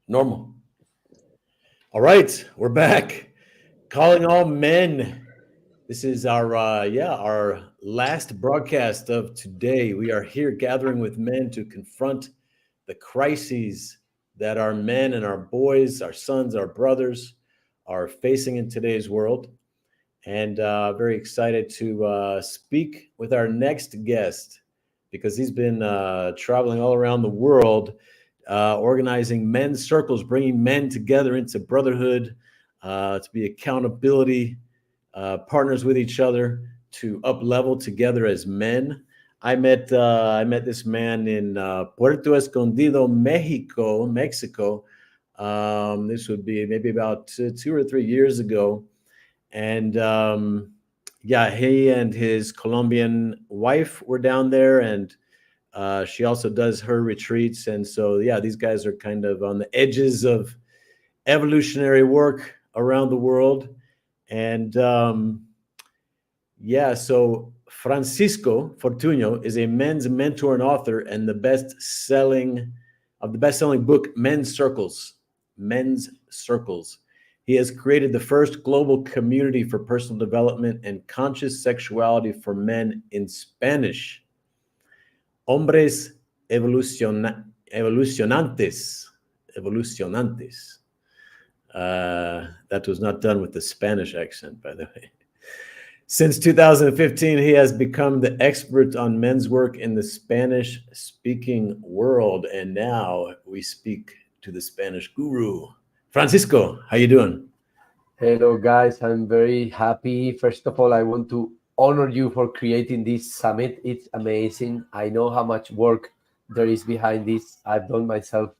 Normal. All right, we're back. Calling all men. This is our last broadcast of today. We are here gathering with men to confront the crises that our men and our boys, our sons, our brothers are facing in today's world. And very excited to speak with our next guest because he's been traveling all around the world, organizing men's circles, bringing men together into brotherhood, to be accountability partners with each other, to up level together as men. I met this man in Puerto Escondido, Mexico. This would be maybe about 2 or 3 years ago, and yeah, he and his Colombian wife were down there, and she also does her retreats. And so, yeah, these guys are kind of on the edges of evolutionary work around the world. And yeah, so Francisco Fortuño is a men's mentor and author, and the best-selling book Men's Circles. Men's Circles. He has created the first global community for personal development and conscious sexuality for men in Spanish. Hombres evolucionantes. Evolucionantes. That was not done with the Spanish accent, by the way. Since 2015, he has become the expert on men's work in the Spanish-speaking world, and now we speak to the Spanish guru. Francisco, how you doing? Hello, guys. I'm very happy. First of all, I want to honor you for creating this summit. It's amazing. I know how much work there is behind this. I've done myself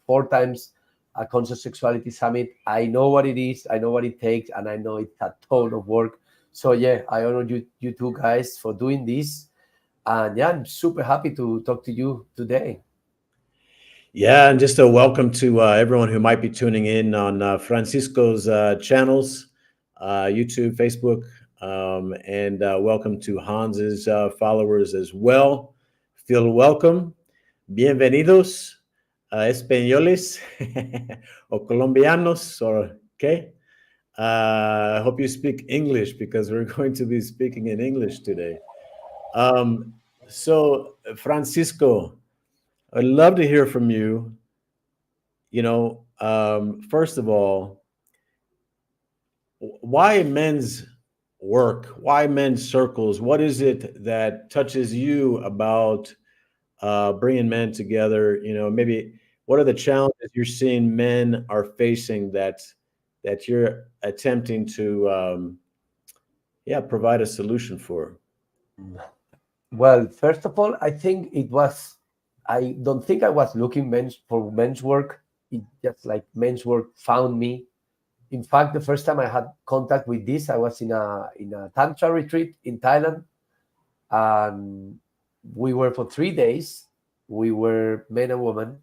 4 times a conscious sexuality summit. I know what it is. I know what it takes, and I know it's a ton of work. So yeah, I honor you two guys for doing this. And yeah, I'm super happy to talk to you today. Yeah, and just a welcome to everyone who might be tuning in on Francisco's channels, YouTube, Facebook, and welcome to Hans's followers as well. Feel welcome. Bienvenidos, españoles or colombianos, or okay. I hope you speak English because we're going to be speaking in English today. Um, so, Francisco, I'd love to hear from you. First of all, why men's work? Why men's circles? What is it that touches you about bringing men together? Maybe what are the challenges you're seeing men are facing that you're attempting to, yeah, provide a solution for? Well, first of all, I think it was. I don't think I was looking for men's work. It just like men's work found me. In fact, the first time I had contact with this, I was in a tantra retreat in Thailand, and we were for 3 days. We were men and women,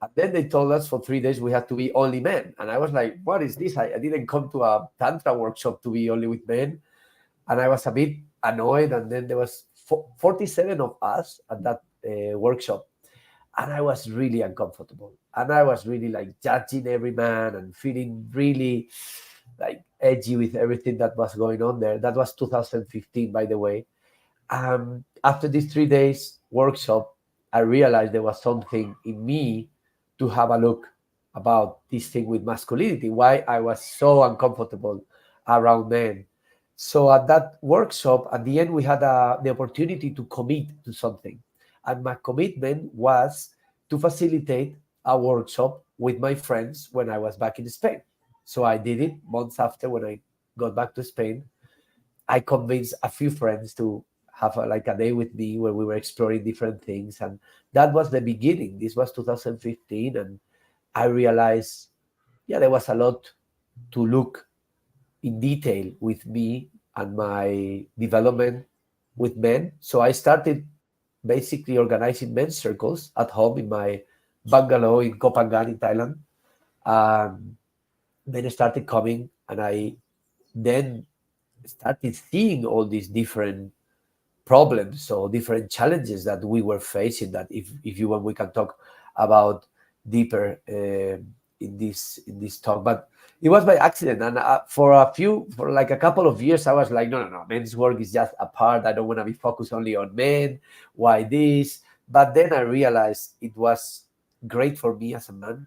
and then they told us for 3 days we had to be only men. And I was like, "What is this? I didn't come to a tantra workshop to be only with men." And I was a bit annoyed. And then there was 47 of us at that workshop, and I was really uncomfortable, and I was really like judging every man and feeling really like edgy with everything that was going on there. That was 2015, by the way. After these 3 days workshop, I realized there was something in me to have a look about this thing with masculinity, why I was so uncomfortable around men. So at that workshop, at the end, we had the opportunity to commit to something. And my commitment was to facilitate a workshop with my friends when I was back in Spain. So I did it months after when I got back to Spain. I convinced a few friends to have like a day with me where we were exploring different things. And that was the beginning. This was 2015. And I realized, yeah, there was a lot to look in detail with me and my development with men. So I started basically organizing men's circles at home in my bungalow in Koh Phangan in Thailand. Um, then I started coming, and I then started seeing all these different problems or different challenges that we were facing. That if you want, we can talk about deeper in this talk. But it was by accident, and for like a couple of years, I was like, no, no, no, men's work is just a part. I don't want to be focused only on men. Why this? But then I realized it was great for me as a man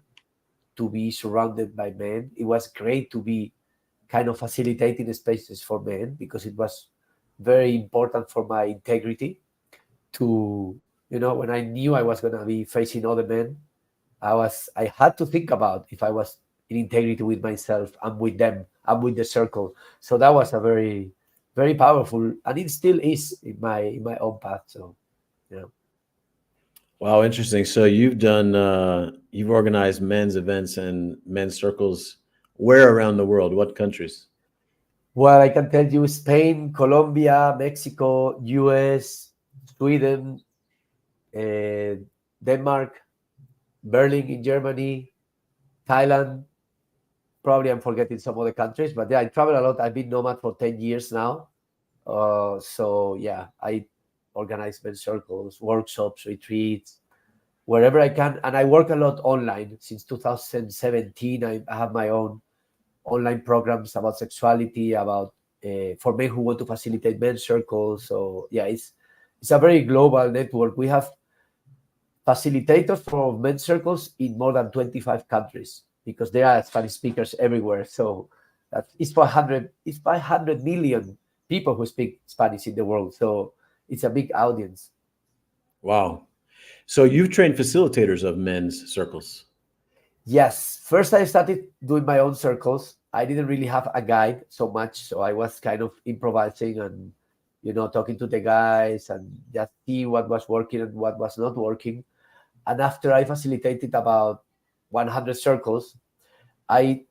to be surrounded by men. It was great to be kind of facilitating spaces for men because it was very important for my integrity to, when I knew I was going to be facing other men, I had to think about if I was in integrity with myself and with them and with the circle. So that was a very, very powerful, and it still is in my own path. So, yeah. Wow, interesting. So you've organized men's events and men's circles where around the world? What countries? Well, I can tell you Spain, Colombia, Mexico, US, Sweden, uh, Denmark, Berlin in Germany, Thailand. Probably I'm forgetting some other countries, but yeah, I travel a lot. I've been nomad for 10 years now. So yeah, I organize men's circles, workshops, retreats, wherever I can. And I work a lot online. Since 2017, I have my own online programs about sexuality, about for men who want to facilitate men's circles. So yeah, it's a very global network. We have facilitators for men's circles in more than 25 countries because there are Spanish speakers everywhere. So it's 500 million people who speak Spanish in the world. So it's a big audience. Wow. So you've trained facilitators of men's circles. Yes, first I started doing my own circles. I didn't really have a guide so much, so I was kind of improvising and talking to the guys and just see what was working and what was not working. And after I facilitated about 100 circles, I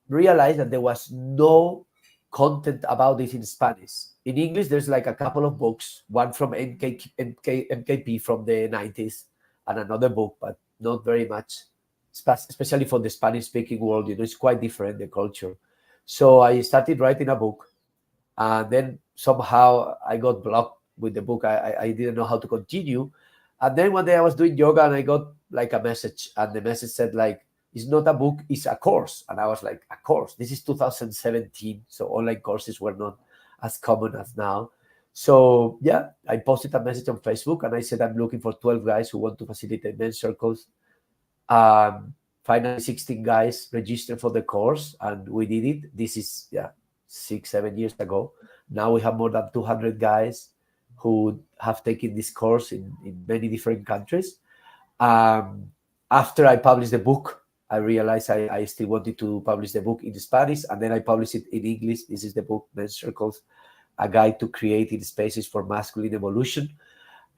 realized that there was no content about this in Spanish. In English, there's like a couple of books, one from MKP from the 90s and another book, but not very much, especially for the Spanish speaking world. It's quite different, the culture. So I started writing a book, and then somehow I got blocked with the book. I didn't know how to continue. And then one day I was doing yoga and I got like a message, and the message said like, it's not a book, it's a course. And I was like, a course? This is 2017, so online courses were not as common as now. So yeah, I posted a message on Facebook and I said, I'm looking for 12 guys who want to facilitate men's circles. Finally 16 guys registered for the course, and we did it. This is 6-7 years ago. Now we have more than 200 guys who have taken this course in many different countries. After I published the book, I realized I still wanted to publish the book in Spanish, and then I published it in English. This is the book, Men's Circles, A Guide to Creating Spaces for Masculine Evolution.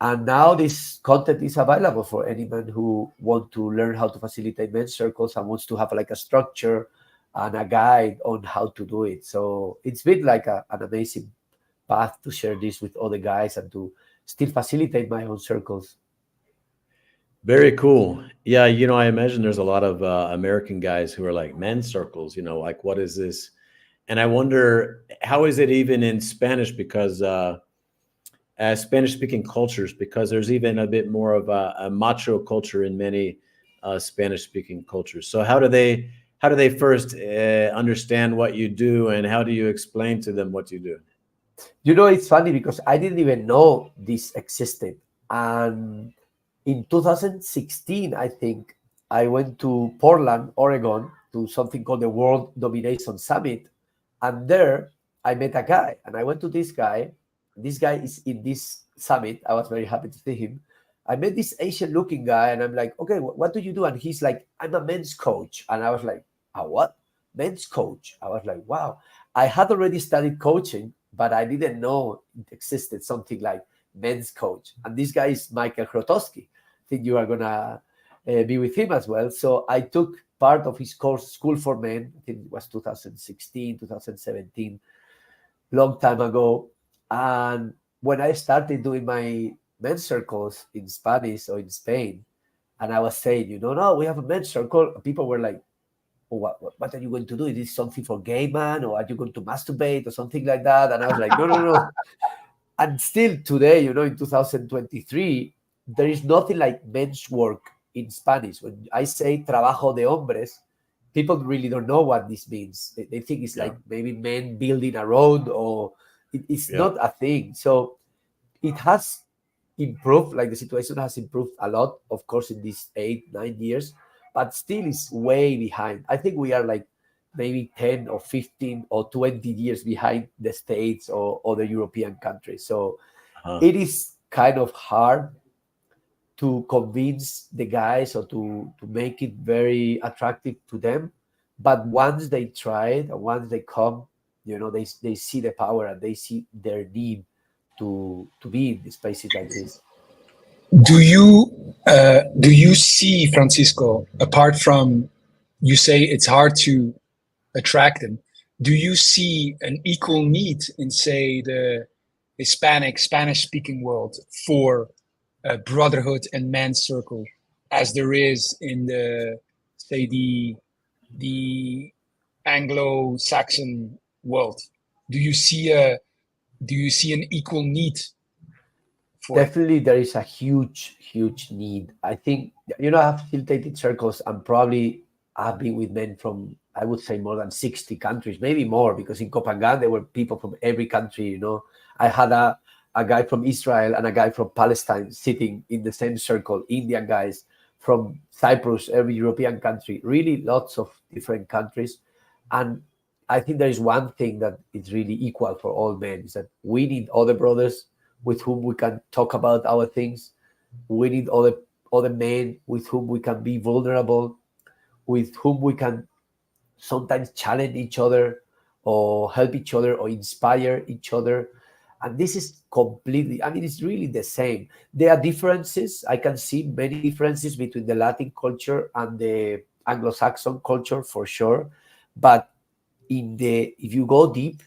And now this content is available for any man who want to learn how to facilitate men's circles and wants to have like a structure and a guide on how to do it. So it's been like an amazing path to share this with other guys and to still facilitate my own circles. Very cool. Yeah, I imagine there's a lot of American guys who are like men's circles, like what is this? And I wonder, how is it even in Spanish? Because Spanish speaking cultures, because there's even a bit more of a macho culture in many Spanish speaking cultures. So how do they first understand what you do, and how do you explain to them what you do? It's funny because I didn't even know this existed. And in 2016, I think, I went to Portland, Oregon, to something called the World Domination Summit. And there I met a guy, and I went to this guy. This guy is in this summit. I was very happy to see him. I met this Asian looking guy, and I'm like, okay, what do you do? And he's like, I'm a men's coach. And I was like, a what? Men's coach? I was like, wow. I had already studied coaching, but I didn't know it existed something like men's coach. And this guy is Michael Krotowski. I think you are going to be with him as well. So I took part of his course, School for Men. I think it was 2016, 2017, long time ago. And when I started doing my men's circles in Spanish or in Spain, and I was saying, no, we have a men's circle, people were like, oh, what are you going to do? Is this something for gay man, or are you going to masturbate or something like that? And I was like, no. And still today, in 2023, there is nothing like men's work in Spanish. When I say trabajo de hombres, people really don't know what this means. They think it's like maybe men building a road, or it's not a thing. So it has improved, like the situation has improved a lot, of course, in these 8-9 years, but still is way behind. I think we are like maybe 10 or 15 or 20 years behind the States or other European countries. So it is kind of hard to convince the guys, or to make it very attractive to them. But once they try it, and once they come, they see the power, and they see their need to be in spaces like this. Do you see, Francisco, apart from, you say it's hard to attract them, do you see an equal need in, say, the Spanish-speaking world for a brotherhood and men's circle, as there is in the Anglo-Saxon world? Do you see an equal need for Definitely, there is a huge need. I think, I have facilitated circles, and probably I've been with men from, I would say, more than 60 countries, maybe more, because in Copenhagen there were people from every country. I had a guy from Israel and a guy from Palestine sitting in the same circle, Indian guys from Cyprus, every European country, really lots of different countries. And I think there is one thing that is really equal for all men, is that we need other brothers with whom we can talk about our things. We need other men with whom we can be vulnerable, with whom we can sometimes challenge each other, or help each other, or inspire each other. And this is completely, it's really the same. There are differences. I can see many differences between the Latin culture and the Anglo-Saxon culture, for sure. But if you go deep,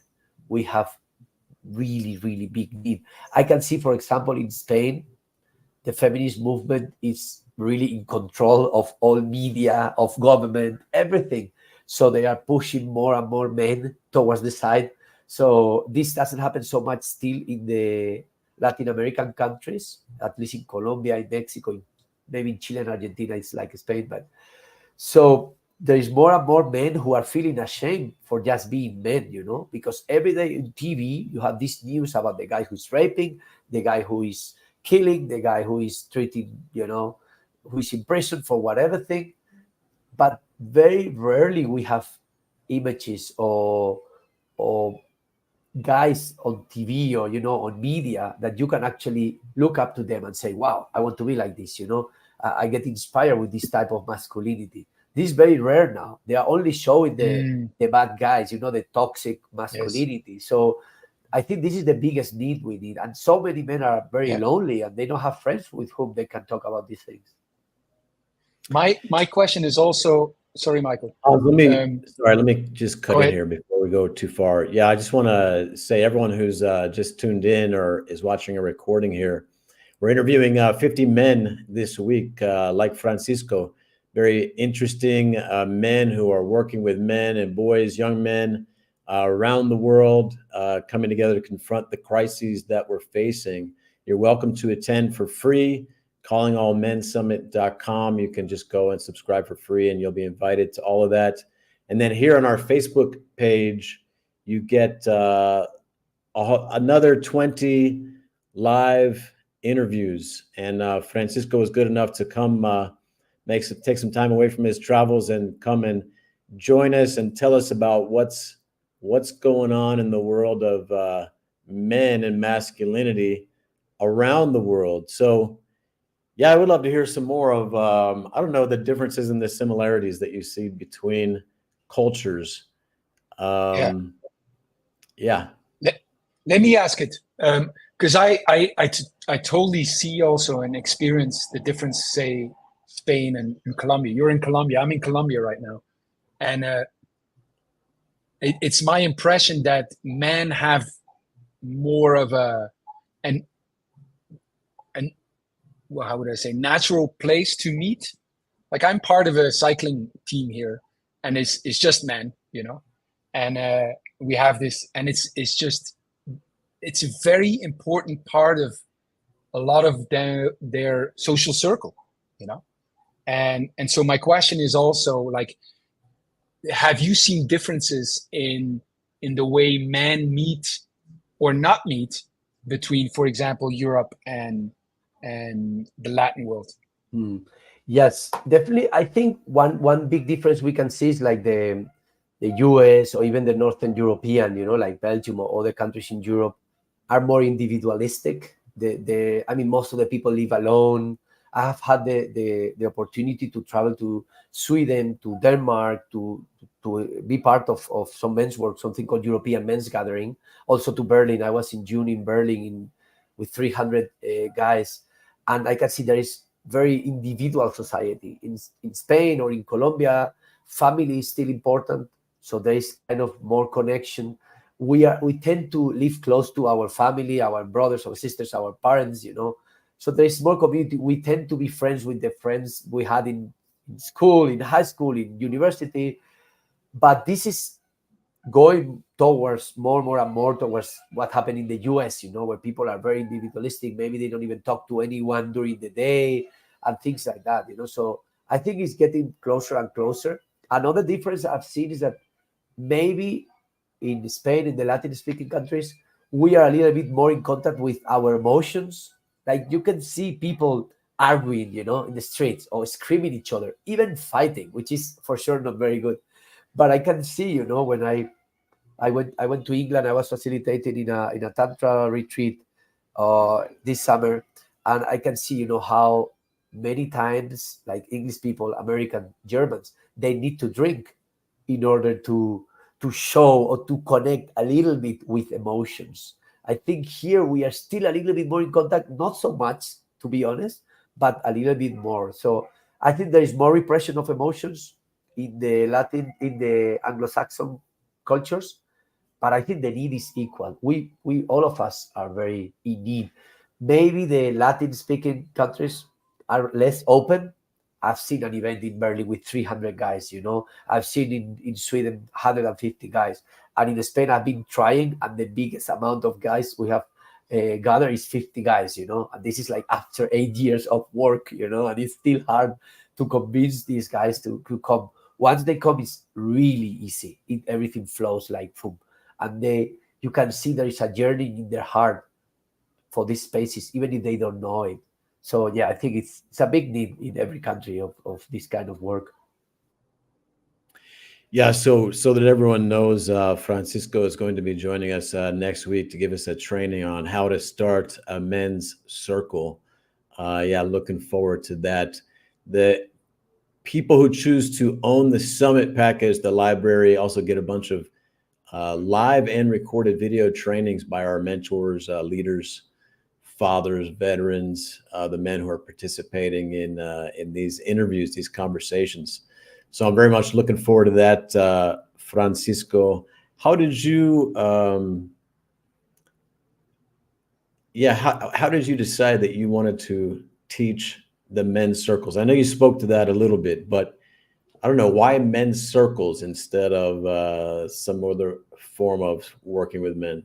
we have really big need. I can see, for example, in Spain, the feminist movement is really in control of all media, of government, everything. So they are pushing more and more men towards the side. So this doesn't happen so much still in the Latin American countries, at least in Colombia, in Mexico, maybe in Chile and Argentina, it's like Spain. But so there is more and more men who are feeling ashamed for just being men, because every day in TV, you have this news about the guy who's raping, the guy who is killing, the guy who is treating, who is in prison for whatever thing. But very rarely we have images or guys on TV, or, on media, that you can actually look up to them and say, wow, I want to be like this, I get inspired with this type of masculinity. This is very rare now. They are only showing the bad guys, the toxic masculinity. Yes. So I think this is the biggest need we need. And so many men are very lonely, and they don't have friends with whom they can talk about these things. My question is also, sorry, Michael. Let me just cut in here before we go too far. Yeah, I just want to say, everyone who's just tuned in or is watching a recording here, we're interviewing 50 men this week, like Francisco. Very interesting men who are working with men and boys, young men around the world, coming together to confront the crises that we're facing. You're welcome to attend for free. CallingAllMenSummit.com. You can just go and subscribe for free, and you'll be invited to all of that. And then here on our Facebook page, you get another 20 live interviews. And Francisco was good enough to come take some time away from his travels and come and join us and tell us about what's going on in the world of men and masculinity around the world. So yeah, I would love to hear some more of, the differences and the similarities that you see between cultures. Let me ask it, because I totally see also and experience the difference, say, Spain and Colombia. You're in Colombia. I'm in Colombia right now. And it's my impression that men have more of how would I say, natural place to meet. Like, I'm part of a cycling team here, and it's just men, and we have this, and it's a very important part of a lot of their social circle, And so my question is also like, have you seen differences in the way men meet or not meet between, for example, Europe and the Latin world? Yes, definitely. I think one big difference we can see is like the US or even the Northern European, like Belgium or other countries in Europe are more individualistic. I mean, most of the people live alone. I have had the opportunity to travel to Sweden, to Denmark, to be part of some men's work, something called European Men's Gathering. Also to Berlin. I was in June in Berlin with 300 guys, and I can see there is very individual society. In Spain or in Colombia, family is still important, so there is kind of more connection. We tend to live close to our family, our brothers or sisters, our parents, so there is more community. We tend to be friends with the friends we had in school, in high school, in university, but this is going towards more and more towards what happened in the US, where people are very individualistic. Maybe they don't even talk to anyone during the day and things like that, So I think it's getting closer and closer. Another difference I've seen is that maybe in Spain, in the Latin speaking countries, we are a little bit more in contact with our emotions. Like you can see people arguing, in the streets or screaming at each other, even fighting, which is for sure not very good. But I can see, when I went to England. I was facilitating in a tantra retreat this summer, and I can see how many times like English people, American, Germans, they need to drink in order to show or to connect a little bit with emotions. I think here we are still a little bit more in contact, not so much to be honest, but a little bit more. So I think there is more repression of emotions in the Anglo-Saxon cultures, but I think the need is equal. We all of us are very in need. Maybe the Latin speaking countries are less open. I've seen an event in Berlin with 300 guys, I've seen in Sweden 150 guys. And in Spain, I've been trying, and the biggest amount of guys we have gathered is 50 guys, And this is like after 8 years of work, and it's still hard to convince these guys to come. Once they come, it's really easy. Everything flows like boom. And you can see there is a journey in their heart for these spaces, even if they don't know it. So yeah, I think it's a big need in every country of this kind of work. Yeah, so that everyone knows, Francisco is going to be joining us next week to give us a training on how to start a men's circle. Yeah, looking forward to that. The people who choose to own the summit package, the library, also get a bunch of live and recorded video trainings by our mentors, leaders, fathers, veterans, the men who are participating in these interviews, these conversations. So I'm very much looking forward to that, Francisco. How did you, how did you decide that you wanted to teach the men's circles? I know you spoke to that a little bit, but I don't know, why men's circles instead of some other form of working with men?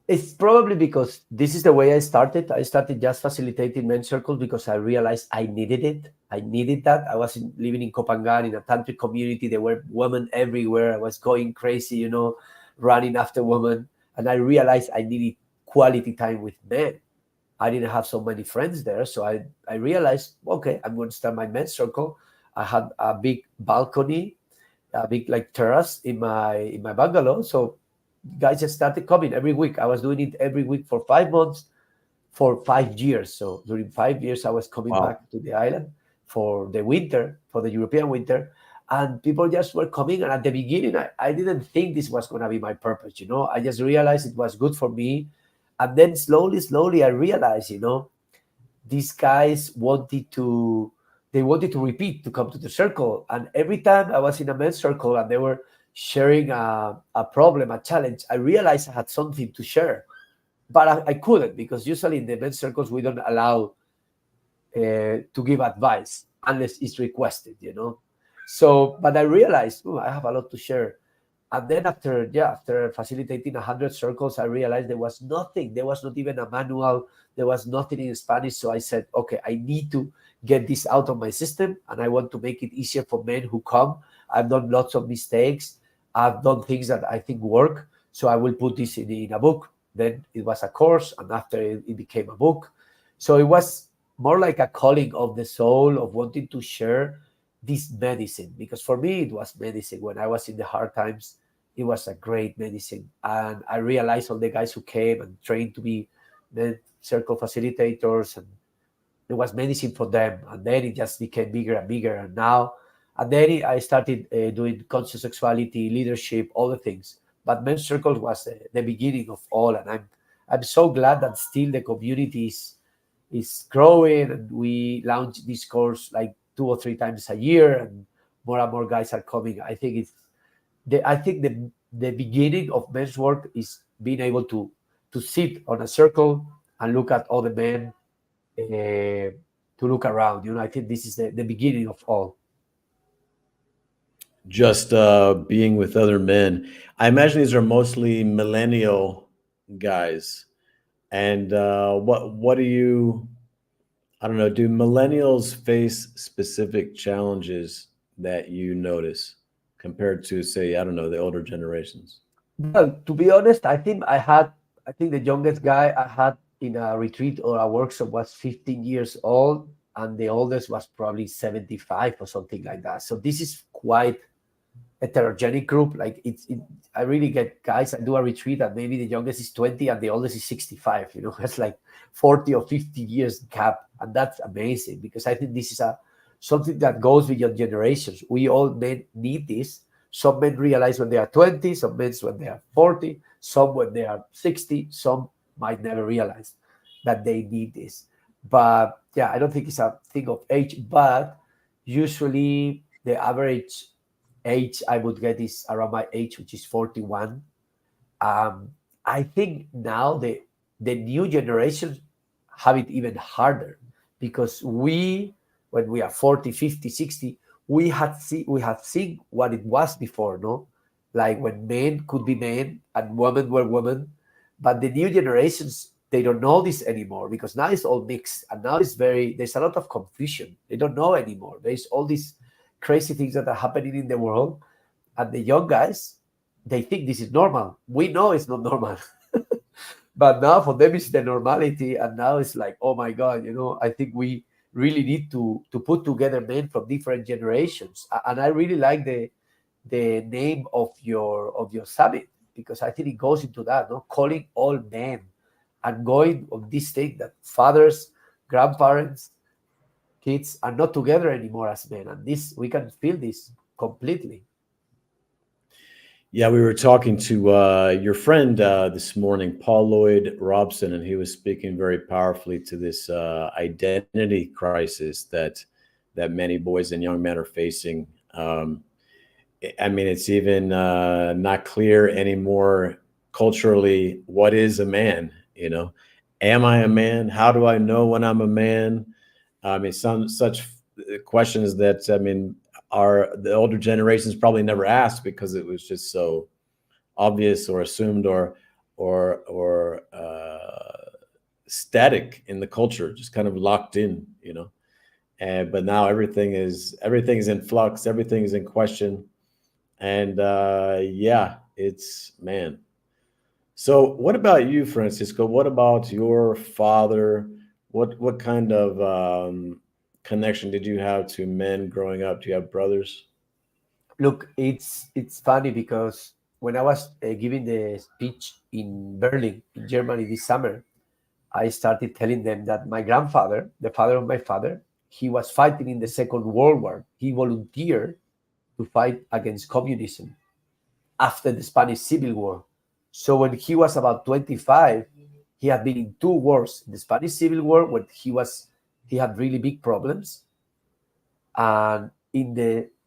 It's probably because this is the way I started. I started just facilitating men's circles because I realized I needed it. I needed that. I was living in Kopangan in a tantric community. There were women everywhere. I was going crazy, running after women. And I realized I needed quality time with men. I didn't have so many friends there. So I realized, okay, I'm going to start my men's circle. I had a big balcony, a big like terrace in my bungalow. So guys just started coming every week. I was doing it every week for 5 months, for 5 years. So during 5 years, I was coming back to the island for the winter, for the European winter. And people just were coming. And at the beginning, I didn't think this was going to be my purpose. I just realized it was good for me. And then slowly, I realized, these guys wanted to repeat, to come to the circle. And every time I was in a men's circle and they were sharing a problem, a challenge, I realized I had something to share. But I couldn't, because usually in the men's circles, we don't allow to give advice unless it's requested, So, but I realized, I have a lot to share. And then after facilitating 100 circles, I realized there was nothing. There was not even a manual. There was nothing in Spanish. So I said, okay, I need to get this out of my system, and I want to make it easier for men who come. I've done lots of mistakes. I've done things that I think work. So I will put this in a book. Then it was a course, and after it became a book. So it was more like a calling of the soul of wanting to share this medicine, because for me it was medicine. When I was in the hard times, it was a great medicine. And I realized all the guys who came and trained to be the circle facilitators, and it was medicine for them. And then it just became bigger and bigger. And now, and then I started doing conscious sexuality, leadership, all the things. But men's circle was the beginning of all. And I'm so glad that still the community is growing, and we launch this course like 2 or 3 times a year, and more guys are coming. I think the beginning of men's work is being able to sit on a circle and look at other men, to look around. I think this is the beginning of all. Just being with other men. I imagine these are mostly millennial guys. And what do you? I don't know. Do millennials face specific challenges that you notice compared to, say, I don't know, the older generations? Well, to be honest, I think the youngest guy I had in a retreat or a workshop was 15 years old, and the oldest was probably 75 or something like that. So this is quite heterogenic group. Like I really get guys that do a retreat and maybe the youngest is 20 and the oldest is 65. It's like 40 or 50 years gap, and that's amazing, because I think this is something that goes beyond generations. We all men need this. Some men realize when they are 20, some men when they are 40, some when they are 60, some might never realize that they need this. But yeah, I don't think it's a thing of age, but usually the average age I would get is around my age, which is 41. I think now the new generations have it even harder, because when we are 40, 50, 60, we have seen what it was before, no? Like when men could be men and women were women. But the new generations, they don't know this anymore, because now it's all mixed, and now there's a lot of confusion. They don't know anymore. There's all these crazy things that are happening in the world, and the young guys, they think this is normal. We know it's not normal. But now for them it's the normality, and now it's like, oh my God, I think we really need to put together men from different generations. And I really like the name of your summit, because I think it goes into that, no? Calling all men, and going on this thing that fathers, grandparents, kids are not together anymore as men, and this, we can feel this completely. Yeah, we were talking to your friend this morning, Paul Lloyd Robson, and he was speaking very powerfully to this identity crisis that many boys and young men are facing. I mean, it's even not clear anymore culturally, what is a man? Am I a man? How do I know when I'm a man? I mean, some such questions that, I mean, the older generations probably never asked, because it was just so obvious or assumed or static in the culture, just kind of locked in, but now everything is in flux, everything is in question. And yeah, it's, man. So what about you, Francisco? What about your father? What kind of connection did you have to men growing up? Do you have brothers? Look, it's funny, because when I was giving the speech in Berlin, in Germany this summer, I started telling them that my grandfather, the father of my father, he was fighting in the Second World War. He volunteered to fight against communism after the Spanish Civil War. So when he was about 25, he had been in 2 wars: the Spanish Civil War, when he had really big problems, and in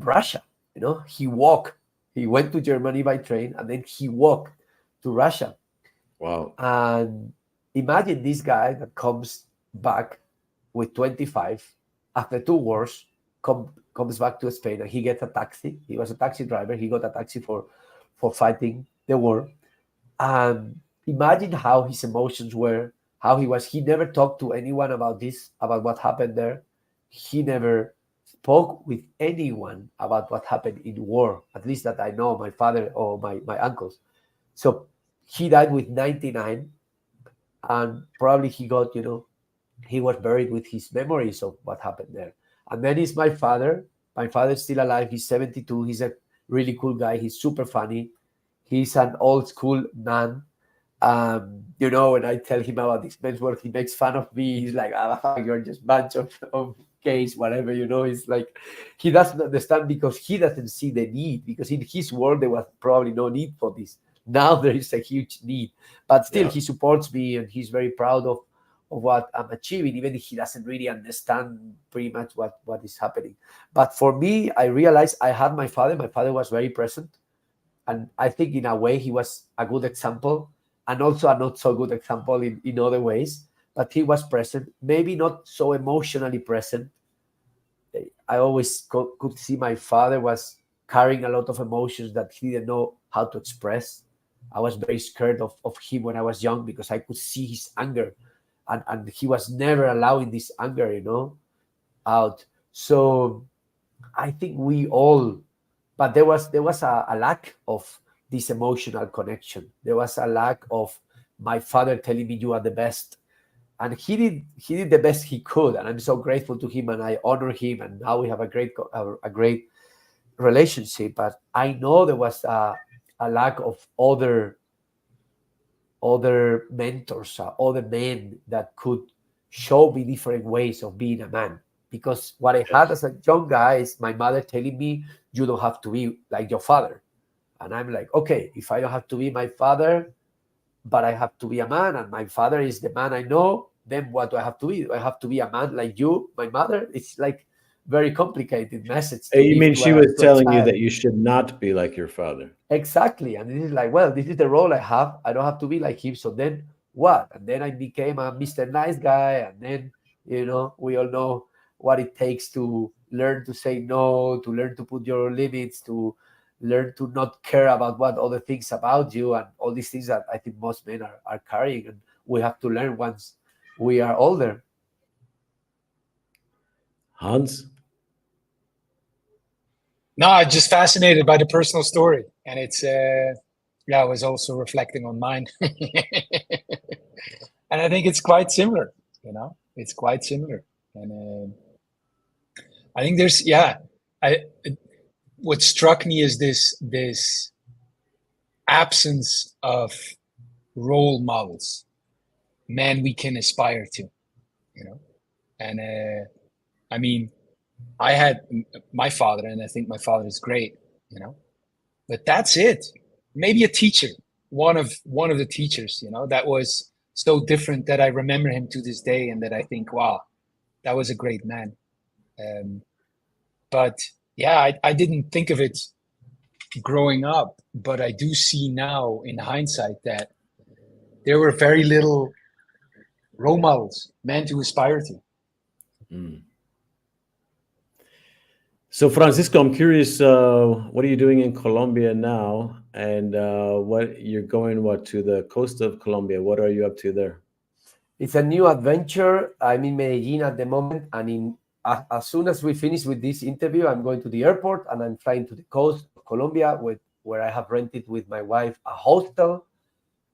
Russia, he went to Germany by train, and then he walked to Russia. Wow. And imagine this guy that comes back with 25 after 2 wars, comes back to Spain, and he gets a taxi. He was a taxi driver. He got a taxi for fighting the war. And imagine how his emotions were, how he was. He never talked to anyone about this, about what happened there. He never spoke with anyone about what happened in war, at least that I know, my father or my uncles. So he died with 99, and probably he got, he was buried with his memories of what happened there. And then is my father. My father's still alive. He's 72. He's a really cool guy. He's super funny. He's an old school man. When I tell him about this men's work, he makes fun of me. He's like, you're just bunch of gays, whatever, It's like he doesn't understand because he doesn't see the need, because in his world there was probably no need for this. Now there is a huge need, but still he supports me and he's very proud of what I'm achieving, even if he doesn't really understand pretty much what is happening. But for me, I realized I had my father. My father was very present. And I think in a way he was a good example, and also a not so good example in other ways. But he was present, maybe not so emotionally present. I always could see my father was carrying a lot of emotions that he didn't know how to express. I was very scared of him when I was young because I could see his anger, and he was never allowing this anger, out. So I think we all, but there was a lack of this emotional connection. There was a lack of my father telling me you are the best, and he did the best he could, and I'm so grateful to him, and I honor him, and now we have a great relationship. But I know there was a lack of other mentors, other men that could show me different ways of being a man. Because what I had as a young guy is my mother telling me, you don't have to be like your father. And I'm like, okay, if I don't have to be my father, but I have to be a man, and my father is the man I know, then what do I have to be? Do I have to be a man like you, my mother? It's like very complicated message. You mean she was telling you that you should not be like your father? Exactly. And this is like, well, this is the role I have. I don't have to be like him. So then what? And then I became a Mr. Nice Guy. And then, we all know what it takes to learn to say no, to learn to put your limits, to learn to not care about what other things about you, and all these things that I think most men are carrying. And we have to learn once we are older. Hans? No, I'm just fascinated by the personal story, and it's I was also reflecting on mine, and I think it's quite similar. It's quite similar, and I think there's what struck me is this absence of role models, men we can aspire to, and I mean. I had my father, and I think my father is great, but that's it. Maybe a teacher, one of the teachers, that was so different that I remember him to this day, and that I think, wow, that was a great man. But yeah, I didn't think of it growing up, but I do see now in hindsight that there were very little role models, men to aspire to. Mm. So, Francisco, I'm curious, what are you doing in Colombia now? And what you're going, to the coast of Colombia? What are you up to there? It's a new adventure. I'm in Medellin at the moment. And as soon as we finish with this interview, I'm going to the airport and I'm flying to the coast of Colombia, where I have rented with my wife a hostel.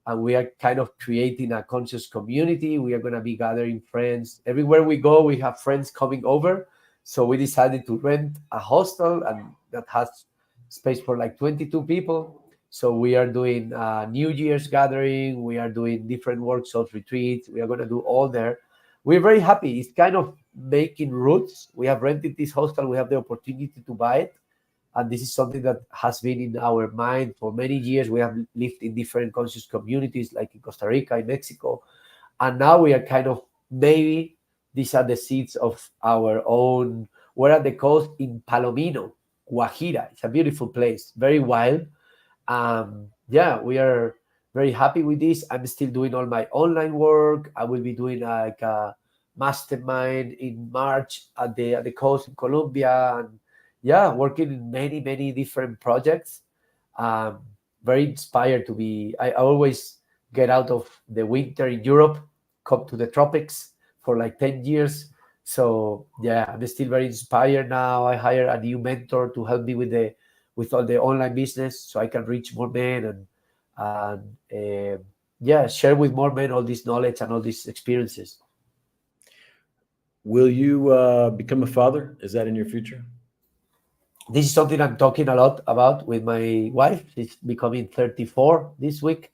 And we are kind of creating a conscious community. We are going to be gathering friends. Everywhere we go, we have friends coming over. So we decided to rent a hostel, and that has space for like 22 people. So we are doing a New Year's gathering. We are doing different workshops, retreats. We are going to do all there. We're very happy. It's kind of making roots. We have rented this hostel. We have the opportunity to buy it. And this is something that has been in our mind for many years. We have lived in different conscious communities, like in Costa Rica, in Mexico. And now we are kind of, maybe these are the seeds of our own. We're at the coast in Palomino, Guajira. It's a beautiful place, very wild. We are very happy with this. I'm still doing all my online work. I will be doing like mastermind in March at the coast in Colombia, and yeah, working in many different projects. Um, Very inspired to be. I always get out of the winter in Europe, come to the tropics for like 10 years. So yeah, I'm still very inspired now. I hire a new mentor to help me with all the online business, so I can reach more men and yeah, share with more men all this knowledge and all these experiences. Will you become a father? Is that in your future? This is something I'm talking a lot about with my wife. She's becoming 34 this week,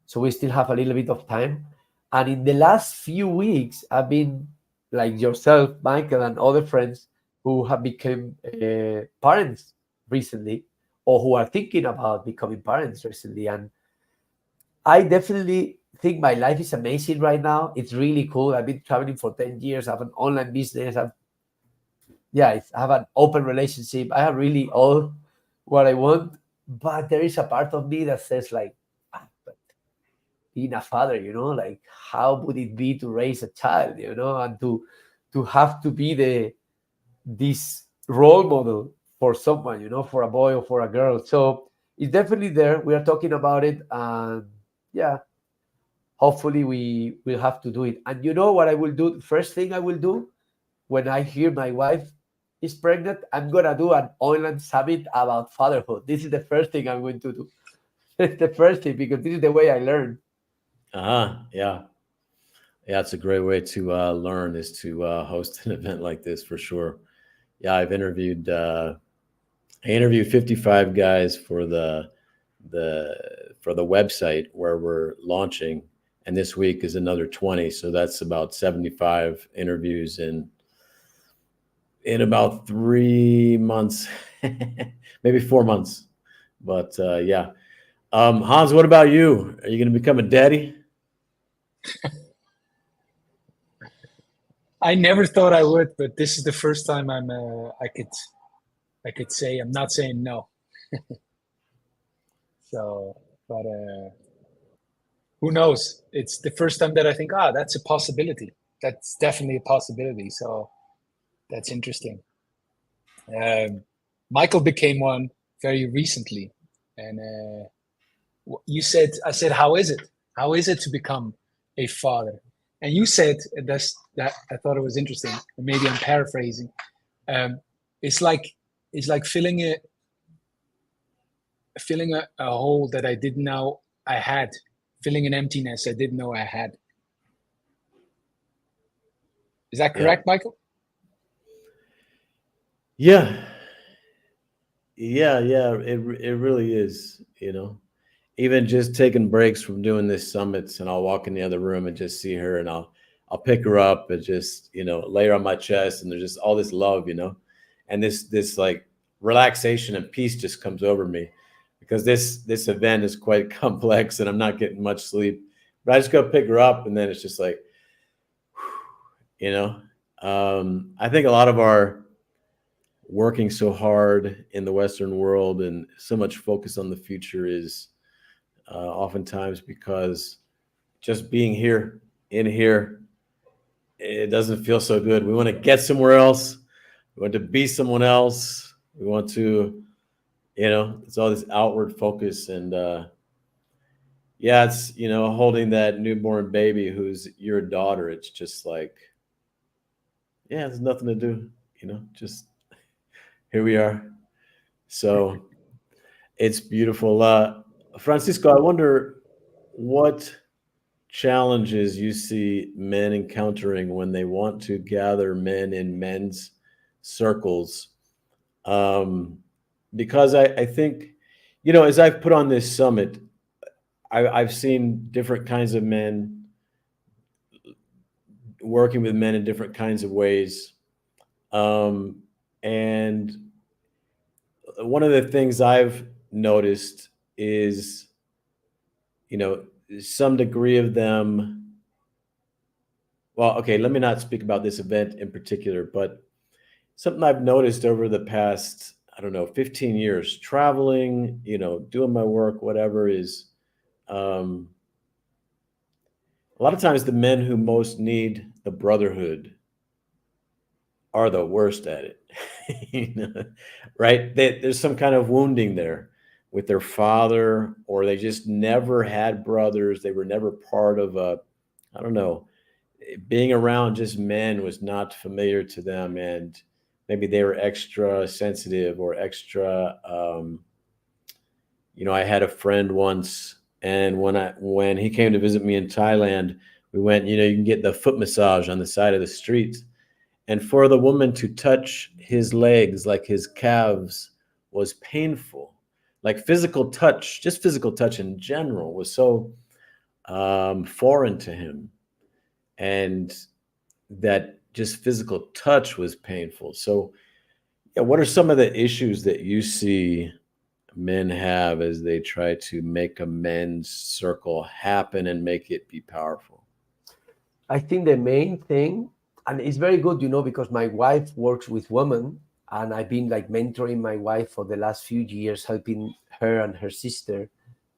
so we still have a little bit of time. And in the last few weeks, I've been like yourself, Michael, and other friends who have become parents recently, or who are thinking about becoming parents recently. And I definitely think my life is amazing right now. It's really cool. I've been traveling for 10 years. I have an online business. I have an open relationship. I have really all what I want, but there is a part of me that says like, but being a father, like how would it be to raise a child, and to have to be this role model for someone, for a boy or for a girl. So it's definitely there. We are talking about it, and yeah, hopefully we will have to do it. And you know what I will do? First thing I will do when I hear my wife is pregnant, I'm gonna do an online summit about fatherhood. This is the first thing I'm going to do. It's the first thing because this is the way I learn. Uh-huh. Yeah. Yeah, it's a great way to learn is to host an event like this for sure. Yeah, I interviewed 55 guys the for the website where we're launching, and this week is another 20. So that's about 75 interviews in about 3 months, maybe 4 months. But yeah, Hans, what about you? Are you going to become a daddy? I never thought I would, but this is the first time I could say I'm not saying no. So, but who knows? It's the first time that I think, that's a possibility. That's definitely a possibility. So that's interesting. Michael became one very recently, and I said, how is it? How is it to become a father? And you said that I thought it was interesting. Maybe I'm paraphrasing. Um, it's like filling a hole that I didn't know I had, filling an emptiness I didn't know I had. Is that Yeah. correct, Michael? Yeah. Yeah. It really is, even just taking breaks from doing this summits, and I'll walk in the other room and just see her, and I'll pick her up and just lay her on my chest, and there's just all this love, and this like relaxation and peace just comes over me because this event is quite complex and I'm not getting much sleep, but I just go pick her up, and then it's just like, you know I think a lot of our working so hard in the Western world and so much focus on the future is oftentimes because just being here in here, it doesn't feel so good. We want to get somewhere else. We want to be someone else. We want to, it's all this outward focus. And yeah, it's, holding that newborn baby who's your daughter. It's just like, yeah, there's nothing to do, just here we are. So it's beautiful. Francisco, I wonder what challenges you see men encountering when they want to gather men in men's circles. Because I think, as I've put on this summit, I've seen different kinds of men working with men in different kinds of ways. And one of the things I've noticed is, some degree of them. Well, okay, let me not speak about this event in particular, but something I've noticed over the past, I don't know, 15 years, traveling, doing my work, whatever, is a lot of times the men who most need the brotherhood are the worst at it. You know, right? There's some kind of wounding there with their father, or they just never had brothers. They were never part of a, I don't know, being around just men was not familiar to them. And maybe they were extra sensitive or extra, I had a friend once, and when he came to visit me in Thailand, we went, you can get the foot massage on the side of the street. And for the woman to touch his legs, like his calves, was painful. Like physical touch, just physical touch in general, was so foreign to him. And that just physical touch was painful. So, yeah, what are some of the issues that you see men have as they try to make a men's circle happen and make it be powerful? I think the main thing, and it's very good, because my wife works with women, and I've been like mentoring my wife for the last few years, helping her and her sister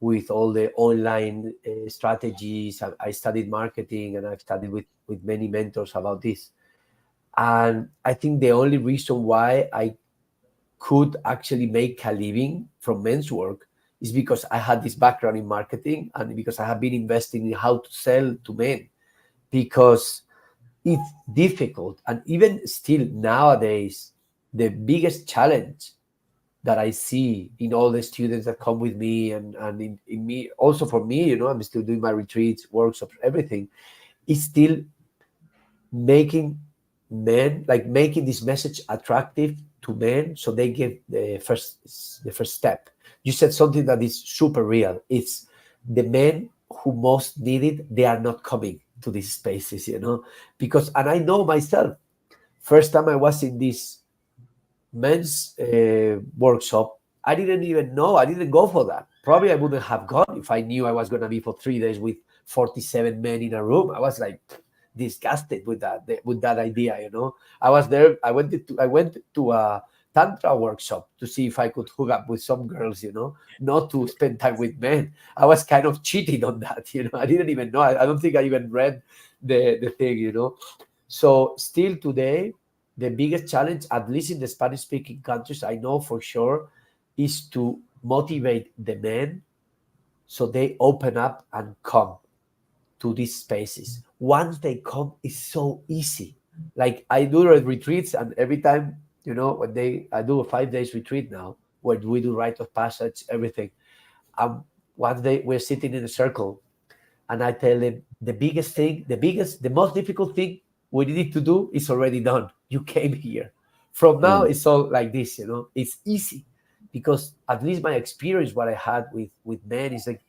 with all the online strategies. I studied marketing, and I've studied with many mentors about this. And I think the only reason why I could actually make a living from men's work is because I had this background in marketing, and because I have been investing in how to sell to men, because it's difficult. And even still nowadays, the biggest challenge that I see in all the students that come with me, and in me, also for me, I'm still doing my retreats, workshops, everything, is still making men, like making this message attractive to men, so they give the first step. You said something that is super real. It's the men who most need it, they are not coming to these spaces, because, and I know myself, first time I was in this men's workshop, I didn't even know, I didn't go for that. Probably I wouldn't have gone if I knew I was going to be for 3 days with 47 men in a room. I was like disgusted with that idea. I was there, I went to a tantra workshop to see if I could hook up with some girls, not to spend time with men. I was kind of cheating on that. I didn't even know. I don't think I even read the thing. So still today, the biggest challenge, at least in the Spanish speaking countries, I know for sure, is to motivate the men so they open up and come to these spaces. Once they come, it's so easy. Like I do retreats, and every time, I do a 5 days retreat now, where we do rite of passage, everything. One day we're sitting in a circle, and I tell them the most difficult thing we need to do is already done. You came here. From now, it's all like this, it's easy, because at least my experience, what I had with men, is like,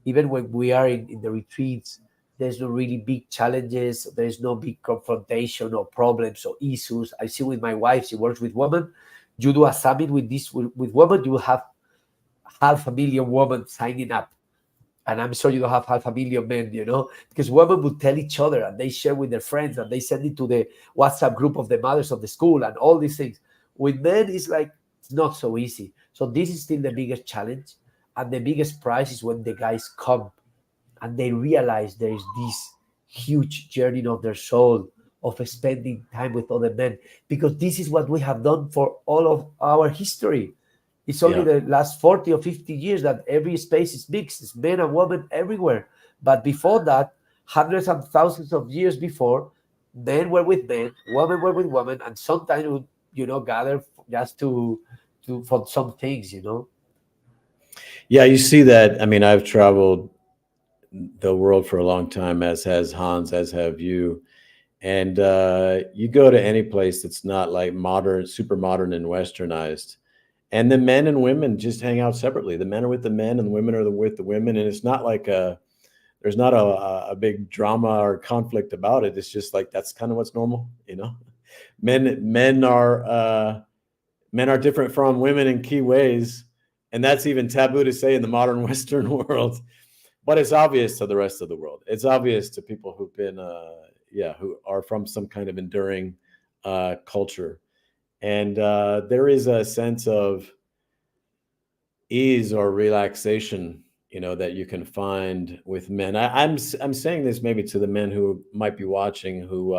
even when we are in the retreats, there's no really big challenges. There's no big confrontation or problems or issues. I see with my wife, she works with women. You do a summit with women, you will have 500,000 women signing up. And I'm sure you don't have 500,000 men, because women would tell each other, and they share with their friends, and they send it to the WhatsApp group of the mothers of the school and all these things. With men, it's like, it's not so easy. So this is still the biggest challenge. And the biggest prize is when the guys come and they realize there is this huge journey of their soul of spending time with other men, because this is what we have done for all of our history. It's only the last 40 or 50 years that every space is mixed. It's men and women everywhere. But before that, hundreds and thousands of years before, men were with men, women were with women, and sometimes would, gather just to for some things, Yeah, you see that. I mean, I've traveled the world for a long time, as has Hans, as have you. And you go to any place that's not like modern, super modern and westernized, and the men and women just hang out separately. The men are with the men, and the women are with the women. And it's not like there's not a big drama or conflict about it. It's just like, that's kind of what's normal, Men are different from women in key ways, and that's even taboo to say in the modern Western world. But it's obvious to the rest of the world. It's obvious to people who've been, who are from some kind of enduring culture. And there is a sense of ease or relaxation that you can find with men. I'm saying this maybe to the men who might be watching who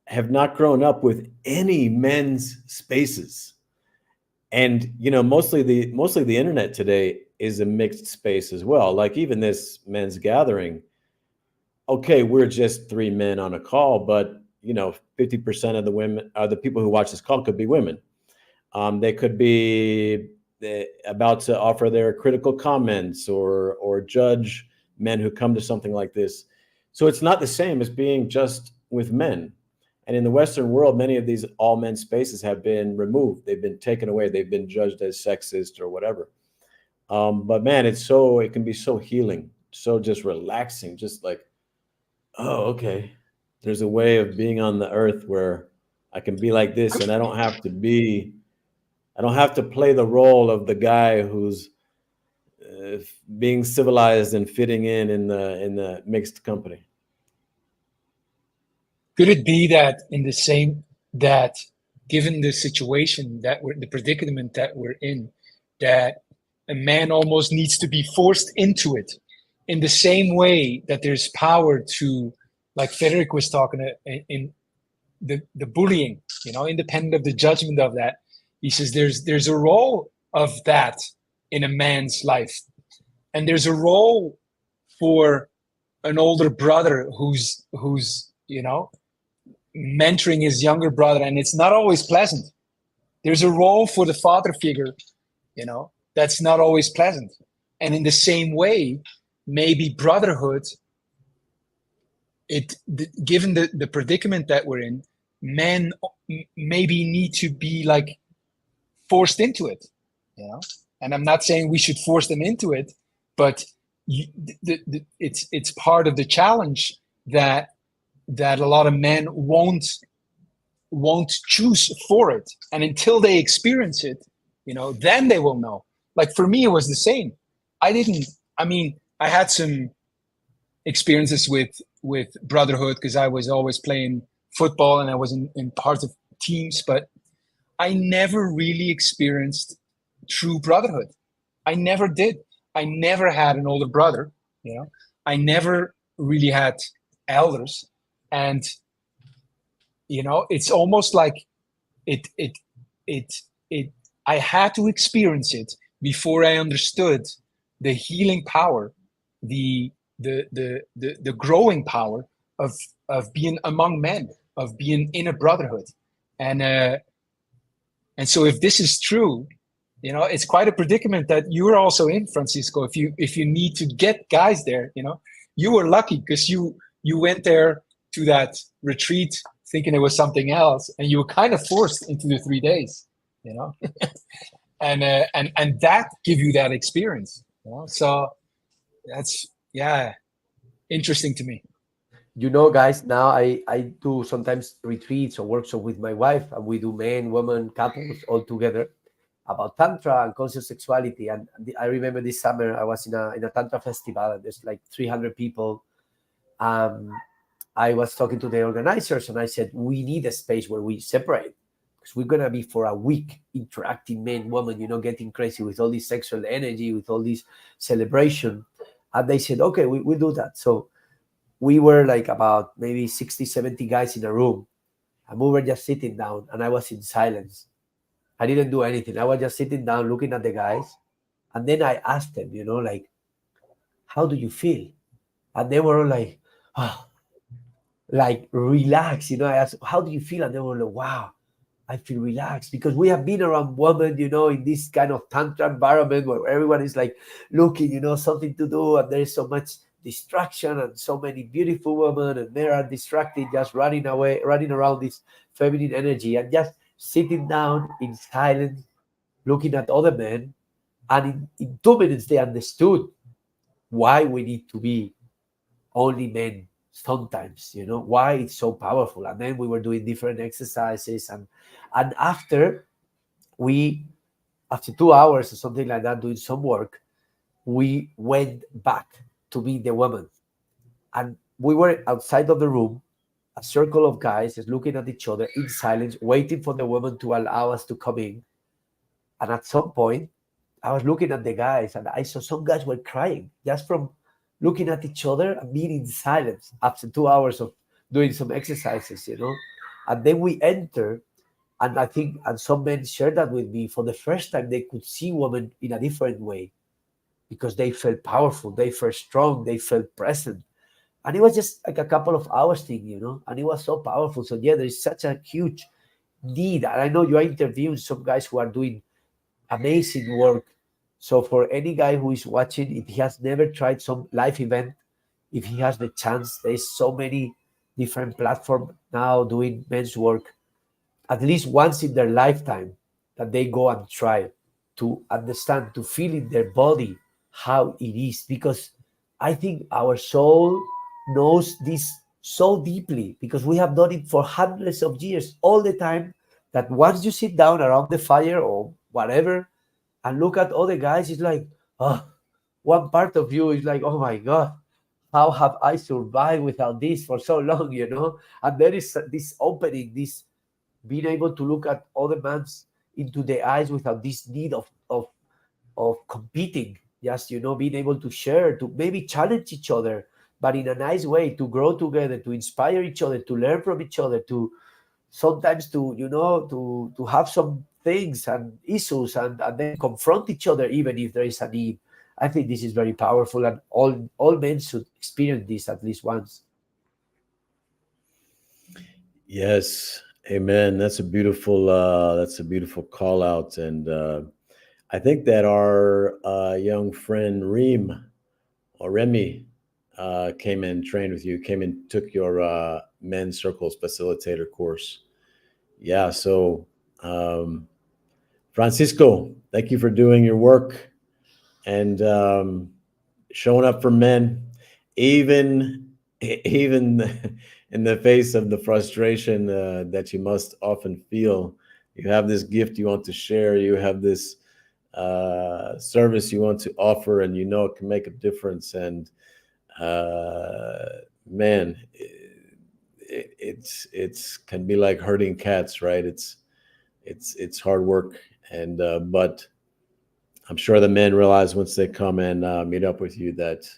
have not grown up with any men's spaces. And mostly the internet today is a mixed space as well. Like even this men's gathering, okay, we're just three men on a call, but 50% of the women, the people who watch this call could be women. They could be about to offer their critical comments or judge men who come to something like this. So it's not the same as being just with men. And in the Western world, many of these all men spaces have been removed. They've been taken away. They've been judged as sexist or whatever. But man, it can be so healing, so just relaxing, just like, oh, okay. There's a way of being on the earth where I can be like this, and I don't have to play the role of the guy who's being civilized and fitting in the mixed company. Could it be that that given the situation the predicament that we're in, that a man almost needs to be forced into it in the same way that there's power to, like Frederick was talking in the bullying, independent of the judgment of that. He says there's a role of that in a man's life. And there's a role for an older brother who's mentoring his younger brother, and it's not always pleasant. There's a role for the father figure, that's not always pleasant. And in the same way, maybe brotherhood, given the predicament that we're in, men maybe need to be like forced into it, And I'm not saying we should force them into it, but it's part of the challenge that a lot of men won't choose for it, and until they experience it, then they will know. Like for me, it was the same. I had some experiences with brotherhood because I was always playing football and I was in parts of teams, but I never really experienced true brotherhood. I never did. I never had an older brother, I never really had elders. And, it's almost like I had to experience it before I understood the healing power, the growing power of being among men, of being in a brotherhood. And so if this is true, it's quite a predicament that you're also in, Francisco. If you need to get guys there, you were lucky because you went there to that retreat thinking it was something else, and you were kind of forced into the 3 days, and that give you that experience. So that's interesting to me. Guys, now I do sometimes retreats or workshops with my wife, and we do men, women, couples all together about tantra and conscious sexuality. And I remember this summer I was in a tantra festival, and there's like 300 people. I was talking to the organizers, and I said, we need a space where we separate, because we're going to be for a week interacting, men, women, getting crazy with all this sexual energy, with all this celebration. And they said, okay, we'll do that. So we were like about maybe 60, 70 guys in a room, and we were just sitting down, and I was in silence. I didn't do anything. I was just sitting down looking at the guys. And then I asked them, like, how do you feel? And they were like, oh, like relax. I asked, how do you feel? And they were like, wow, I feel relaxed, because we have been around women, in this kind of tantra environment where everyone is like looking, something to do, and there is so much distraction and so many beautiful women, and they are distracted, just running around this feminine energy, and just sitting down in silence, looking at other men. And in 2 minutes, they understood why we need to be only men sometimes, why it's so powerful. And then we were doing different exercises. And after 2 hours or something like that, doing some work, we went back to meet the woman. And we were outside of the room, a circle of guys just looking at each other in silence, waiting for the woman to allow us to come in. And at some point, I was looking at the guys, and I saw some guys were crying just from looking at each other and being in silence after 2 hours of doing some exercises, And then we enter, and I think, and some men shared that with me. For the first time, they could see women in a different way because they felt powerful, they felt strong, they felt present. And it was just like a couple of hours thing, and it was so powerful. So yeah, there is such a huge need. And I know you are interviewing some guys who are doing amazing work. So for any guy who is watching, if he has never tried some live event, if he has the chance, there's so many different platforms now doing men's work, at least once in their lifetime, that they go and try to understand, to feel in their body how it is. Because I think our soul knows this so deeply because we have done it for hundreds of years, all the time, that once you sit down around the fire or whatever and look at other guys, it's like, oh, one part of you is like, oh my God, how have I survived without this for so long, And there is this opening, this being able to look at other man's into the eyes without this need of competing, just being able to share, to maybe challenge each other, but in a nice way, to grow together, to inspire each other, to learn from each other, to sometimes to have some things and issues, and then confront each other even if there is a need. I think this is very powerful, and all men should experience this at least once. Yes, amen. That's a beautiful call out, and I think that our young friend Reem or Remy came and trained with you, came and took your men's circles facilitator course. Yeah, so Francisco, thank you for doing your work and showing up for men, even in the face of the frustration that you must often feel. You have this gift you want to share. You have this service you want to offer, and it can make a difference. And man, it's can be like herding cats, right? It's hard work, and but I'm sure the men realize once they come and meet up with you that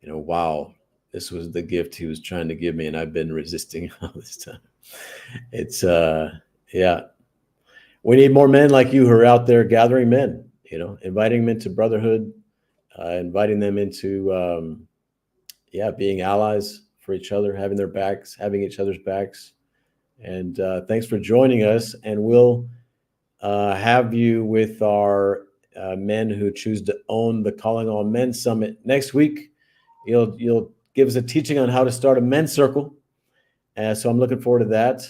wow, this was the gift he was trying to give me, and I've been resisting all this time. It's yeah, we need more men like you who are out there gathering men, inviting them into brotherhood, inviting them into being allies for each other, having each other's backs. And thanks for joining us. And we'll have you with our men who choose to own the Calling All Men Summit next week. You'll give us a teaching on how to start a men's circle. So I'm looking forward to that.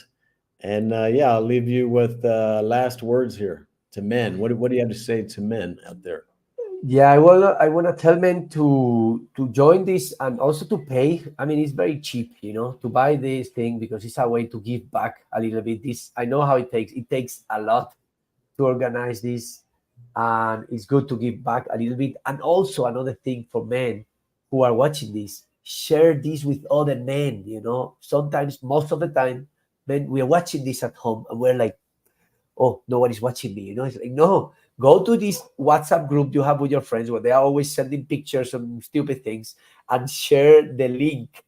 And I'll leave you with last words here to men. What do you have to say to men out there? Yeah, I want to tell men to join this and also to pay. I mean, it's very cheap, to buy this thing because it's a way to give back a little bit. I know how it takes. It takes a lot to organize this, and it's good to give back a little bit. And also another thing for men who are watching this, share this with other men. Sometimes, most of the time, men, we are watching this at home and we're like, oh, nobody's watching me. It's like, no, go to this WhatsApp group you have with your friends where they are always sending pictures of stupid things, and share the link.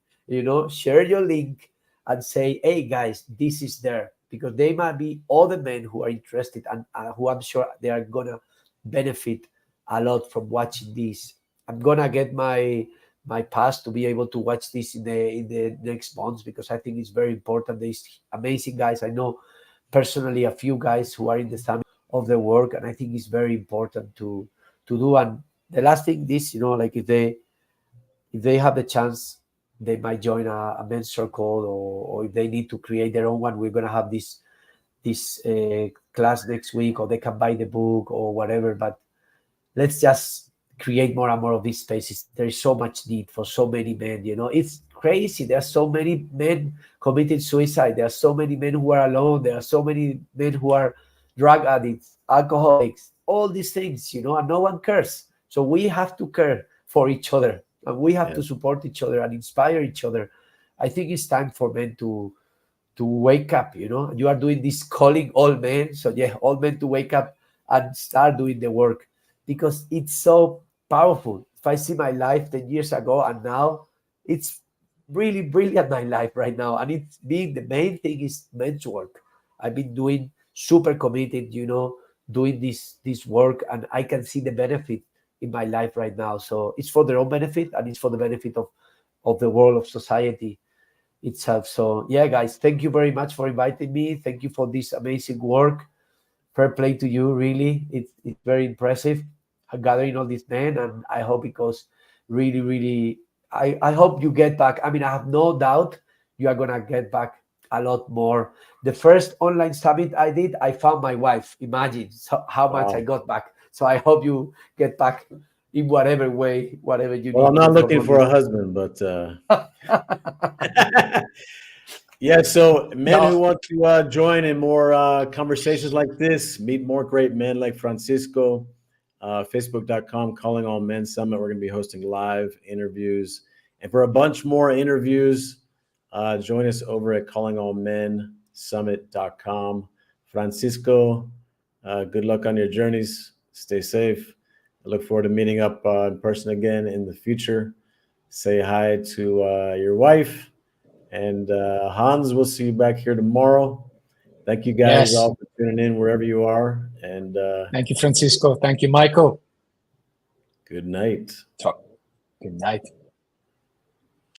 Share your link and say, hey guys, this is there, because they might be other men who are interested and who I'm sure they are gonna benefit a lot from watching this. I'm gonna get my pass to be able to watch this in the next months, because I think it's very important. There's amazing guys. I know personally a few guys who are in the summit of the work, and I think it's very important to do. And the last thing, this, like if they have the chance, they might join a men's circle, or if they need to create their own one, we're gonna have this class next week, or they can buy the book or whatever. But let's just create more and more of these spaces. There is so much need for so many men. It's crazy. There are so many men committing suicide. There are so many men who are alone. There are so many men who are drug addicts, alcoholics, all these things, and no one cares. So we have to care for each other, and we have to support each other and inspire each other. I think it's time for men to wake up. You are doing this calling all men. So yeah, all men to wake up and start doing the work. because it's so powerful. If I see my life 10 years ago and now, it's really brilliant, my life right now. And it's being the main thing is men's work. I've been doing super committed, doing this work, and I can see the benefit in my life right now. So it's for their own benefit, and it's for the benefit of the world, of society itself. So yeah, guys, thank you very much for inviting me. Thank you for this amazing work. Fair play to you, really. It's very impressive gathering all these men, and I hope it goes really, really. I hope you get back. I mean, I have no doubt you are gonna get back a lot more. The first online summit I did, I found my wife. Imagine how much Wow. I got back. So I hope you get back in whatever way, whatever you Well, need. I'm not to looking for a husband, but yeah. So men No. who want to join in more conversations like this, meet more great men like Francisco. Facebook.com, Calling All Men Summit. We're going to be hosting live interviews, and for a bunch more interviews, join us over at CallingAllMenSummit.com. Francisco, good luck on your journeys. Stay safe. I look forward to meeting up in person again in the future. Say hi to your wife. And Hans, we'll see you back here tomorrow. Thank you guys Yes. all for tuning in wherever you are. And Thank you, Francisco. Thank you, Michael. good night. Good night.